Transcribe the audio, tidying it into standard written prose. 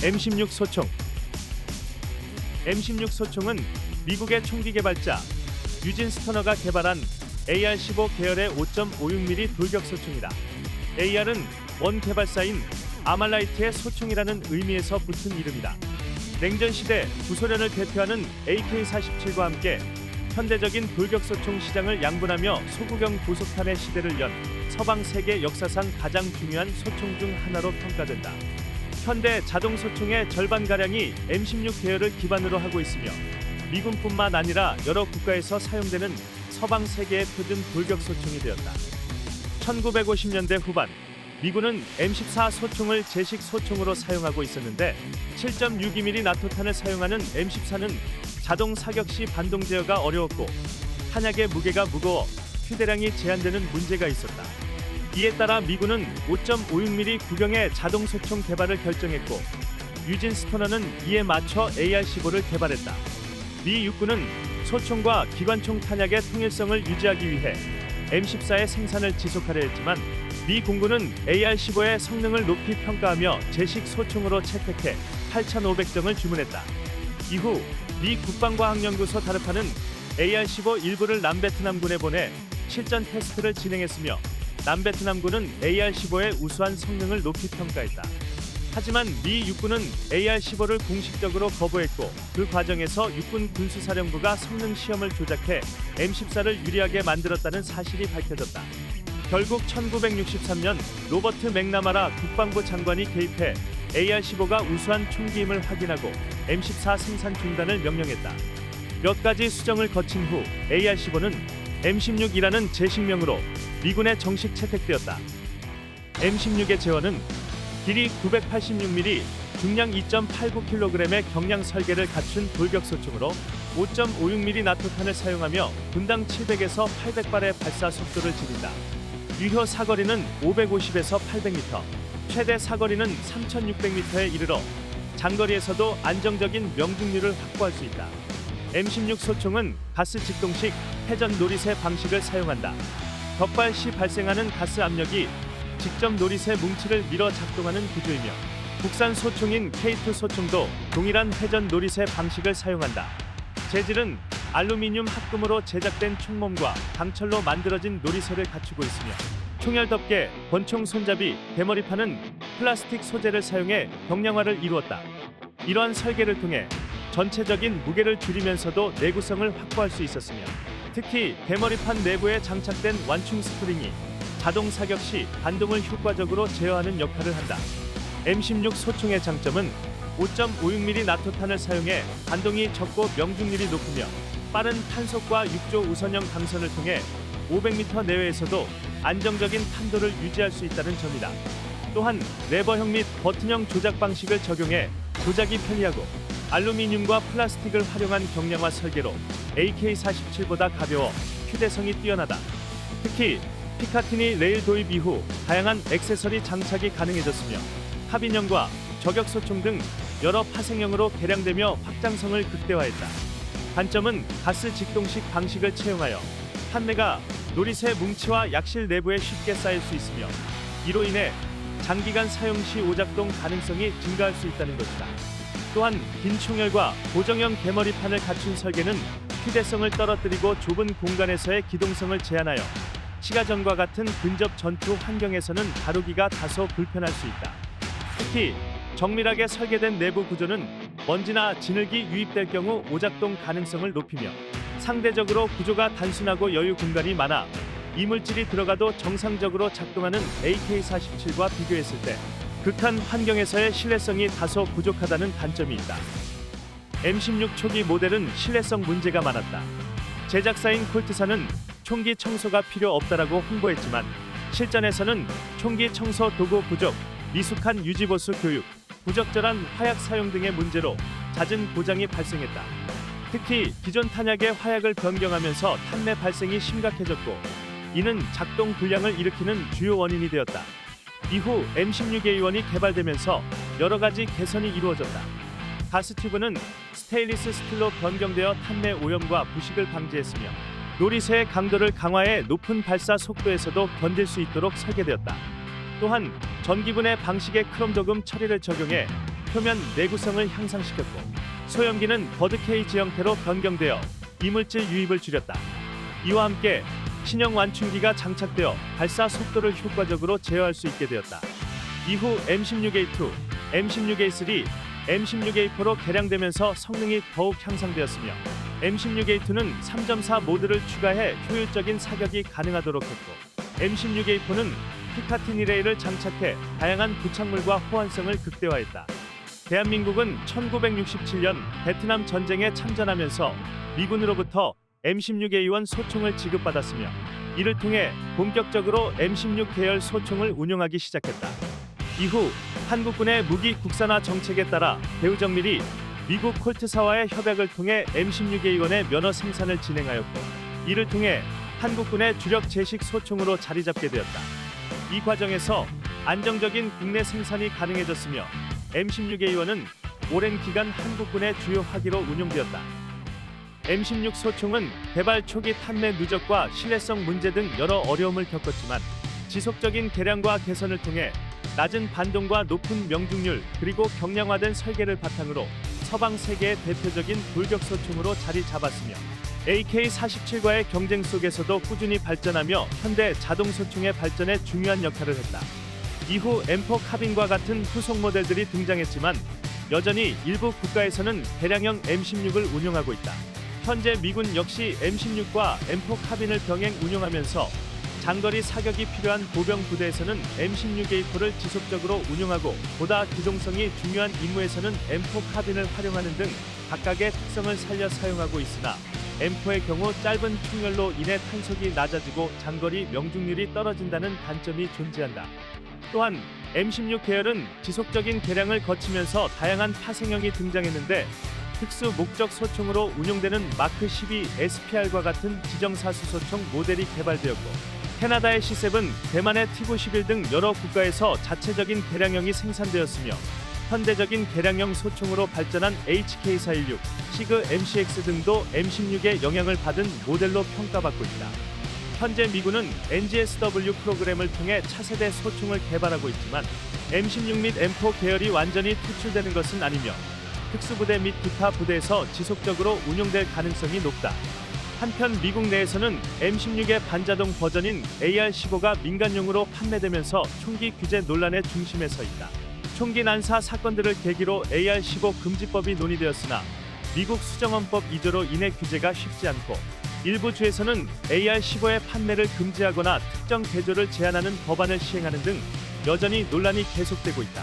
M16 소총. M16 소총은 미국의 총기 개발자 유진 스토너가 개발한 AR-15 계열의 5.56mm 돌격 소총이다. AR은 원 개발사인 아말라이트의 소총이라는 의미에서 붙은 이름이다. 냉전 시대 구소련을 대표하는 AK-47과 함께 현대적인 돌격 소총 시장을 양분하며 소구경 고속탄의 시대를 연 서방 세계 역사상 가장 중요한 소총 중 하나로 평가된다. 현대 자동 소총의 절반가량이 M16 계열을 기반으로 하고 있으며 미군뿐만 아니라 여러 국가에서 사용되는 서방 세계의 표준 돌격 소총이 되었다. 1950년대 후반 미군은 M14 소총을 제식 소총으로 사용하고 있었는데 7.62mm 나토탄을 사용하는 M14는 자동 사격 시 반동 제어가 어려웠고 탄약의 무게가 무거워 휴대량이 제한되는 문제가 있었다. 이에 따라 미군은 5.56mm 구경의 자동 소총 개발을 결정했고 유진 스토너는 이에 맞춰 AR-15를 개발했다. 미 육군은 소총과 기관총 탄약의 통일성을 유지하기 위해 M14의 생산을 지속하려 했지만 미 공군은 AR-15의 성능을 높이 평가하며 제식 소총으로 채택해 8,500정을 주문했다. 이후 미 국방과학연구소 다르파는 AR-15 일부를 남베트남군에 보내 실전 테스트를 진행했으며 남베트남군은 AR-15의 우수한 성능을 높이 평가했다. 하지만 미 육군은 AR-15를 공식적으로 거부했고 그 과정에서 육군 군수사령부가 성능 시험을 조작해 M14를 유리하게 만들었다는 사실이 밝혀졌다. 결국 1963년 로버트 맥나마라 국방부 장관이 개입해 AR-15가 우수한 총기임을 확인하고 M14 생산 중단을 명령했다. 몇 가지 수정을 거친 후 AR-15는 M16이라는 제식명으로 미군에 정식 채택되었다. M16의 제원은 길이 986mm, 중량 2.89kg의 경량 설계를 갖춘 돌격 소총으로 5.56mm 나토탄을 사용하며 분당 700에서 800발의 발사 속도를 지닌다. 유효 사거리는 550에서 800m, 최대 사거리는 3600m에 이르러 장거리에서도 안정적인 명중률을 확보할 수 있다. M16 소총은 가스 직동식 회전 노리쇠 방식을 사용한다. 격발 시 발생하는 가스 압력이 직접 노리쇠 뭉치를 밀어 작동하는 구조이며 국산 소총인 K2 소총도 동일한 회전 노리쇠 방식을 사용한다. 재질은 알루미늄 합금으로 제작된 총몸과 강철로 만들어진 노리쇠를 갖추고 있으며 총열 덮개, 권총 손잡이, 대머리판은 플라스틱 소재를 사용해 경량화를 이루었다. 이러한 설계를 통해 전체적인 무게를 줄이면서도 내구성을 확보할 수 있었으며 특히 대머리판 내부에 장착된 완충 스프링이 자동 사격 시 반동을 효과적으로 제어하는 역할을 한다. M16 소총의 장점은 5.56mm 나토탄을 사용해 반동이 적고 명중률이 높으며 빠른 탄속과 6조 우선형 강선을 통해 500m 내외에서도 안정적인 탄도를 유지할 수 있다는 점이다. 또한 레버형 및 버튼형 조작 방식을 적용해 조작이 편리하고 알루미늄과 플라스틱을 활용한 경량화 설계로 AK-47보다 가벼워 휴대성이 뛰어나다. 특히 피카티니 레일 도입 이후 다양한 액세서리 장착이 가능해졌으며 합인형과 저격소총 등 여러 파생형으로 개량되며 확장성을 극대화했다. 단점은 가스 직동식 방식을 채용하여 판매가 노리쇠 뭉치와 약실 내부에 쉽게 쌓일 수 있으며 이로 인해 장기간 사용 시 오작동 가능성이 증가할 수 있다는 것이다. 또한 긴 총열과 고정형 대머리판을 갖춘 설계는 휴대성을 떨어뜨리고 좁은 공간에서의 기동성을 제한하여 시가전과 같은 근접 전투 환경에서는 다루기가 다소 불편할 수 있다. 특히 정밀하게 설계된 내부 구조는 먼지나 진흙이 유입될 경우 오작동 가능성을 높이며 상대적으로 구조가 단순하고 여유 공간이 많아 이물질이 들어가도 정상적으로 작동하는 AK-47과 비교했을 때 극한 환경에서의 신뢰성이 다소 부족하다는 단점이 있다. M16 초기 모델은 신뢰성 문제가 많았다. 제작사인 콜트사는 총기 청소가 필요 없다라고 홍보했지만 실전에서는 총기 청소 도구 부족, 미숙한 유지보수 교육, 부적절한 화약 사용 등의 문제로 잦은 고장이 발생했다. 특히 기존 탄약의 화약을 변경하면서 탄내 발생이 심각해졌고 이는 작동 불량을 일으키는 주요 원인이 되었다. 이후 M16A1이 개발되면서 여러 가지 개선이 이루어졌다. 가스 튜브는 스테인리스 스틸로 변경되어 탄내 오염과 부식을 방지했으며 노리쇠의 강도를 강화해 높은 발사 속도에서도 견딜 수 있도록 설계되었다. 또한 전기분해 방식의 크롬 도금 처리를 적용해 표면 내구성을 향상시켰고 소염기는 버드 케이지 형태로 변경되어 이물질 유입을 줄였다. 이와 함께 신형 완충기가 장착되어 발사 속도를 효과적으로 제어할 수 있게 되었다. 이후 M16A2, M16A3, M16A4로 개량되면서 성능이 더욱 향상되었으며 M16A2는 3.4 모드를 추가해 효율적인 사격이 가능하도록 했고 M16A4는 피카틴 이레이를 장착해 다양한 부착물과 호환성을 극대화했다. 대한민국은 1967년 베트남 전쟁에 참전하면서 미군으로부터 M16A1 소총을 지급받았으며 이를 통해 본격적으로 M16 계열 소총을 운용하기 시작했다. 이후 한국군의 무기 국산화 정책에 따라 대우정밀이 미국 콜트사와의 협약을 통해 M16A1의 면허 생산을 진행하였고 이를 통해 한국군의 주력 제식 소총으로 자리 잡게 되었다. 이 과정에서 안정적인 국내 생산이 가능해졌으며 M16A1은 오랜 기간 한국군의 주요 화기로 운용되었다. M16 소총은 개발 초기 판매 누적과 신뢰성 문제 등 여러 어려움을 겪었지만 지속적인 개량과 개선을 통해 낮은 반동과 높은 명중률 그리고 경량화된 설계를 바탕으로 서방 세계의 대표적인 돌격 소총으로 자리 잡았으며 AK-47과의 경쟁 속에서도 꾸준히 발전하며 현대 자동 소총의 발전에 중요한 역할을 했다. 이후 M4 카빈과 같은 후속 모델들이 등장했지만 여전히 일부 국가에서는 개량형 M16을 운용하고 있다. 현재 미군 역시 M16과 M4 카빈을 병행 운용하면서 장거리 사격이 필요한 보병 부대에서는 M16A4를 지속적으로 운용하고 보다 기동성이 중요한 임무에서는 M4 카빈을 활용하는 등 각각의 특성을 살려 사용하고 있으나 M4의 경우 짧은 충렬로 인해 탄속이 낮아지고 장거리 명중률이 떨어진다는 단점이 존재한다. 또한 M16 계열은 지속적인 개량을 거치면서 다양한 파생형이 등장했는데 특수 목적 소총으로 운용되는 마크 12 SPR과 같은 지정사수 소총 모델이 개발되었고 캐나다의 C7, 대만의 T-91 등 여러 국가에서 자체적인 개량형이 생산되었으며 현대적인 개량형 소총으로 발전한 HK416, 시그 MCX 등도 M16의 영향을 받은 모델로 평가받고 있다. 현재 미군은 NGSW 프로그램을 통해 차세대 소총을 개발하고 있지만 M16 및 M4 계열이 완전히 퇴출되는 것은 아니며 특수부대 및 기타 부대에서 지속적으로 운용될 가능성이 높다. 한편 미국 내에서는 M16의 반자동 버전인 AR-15가 민간용으로 판매되면서 총기 규제 논란의 중심에 서 있다. 총기 난사 사건들을 계기로 AR-15 금지법이 논의되었으나 미국 수정헌법 2조로 인해 규제가 쉽지 않고 일부 주에서는 AR-15의 판매를 금지하거나 특정 개조를 제한하는 법안을 시행하는 등 여전히 논란이 계속되고 있다.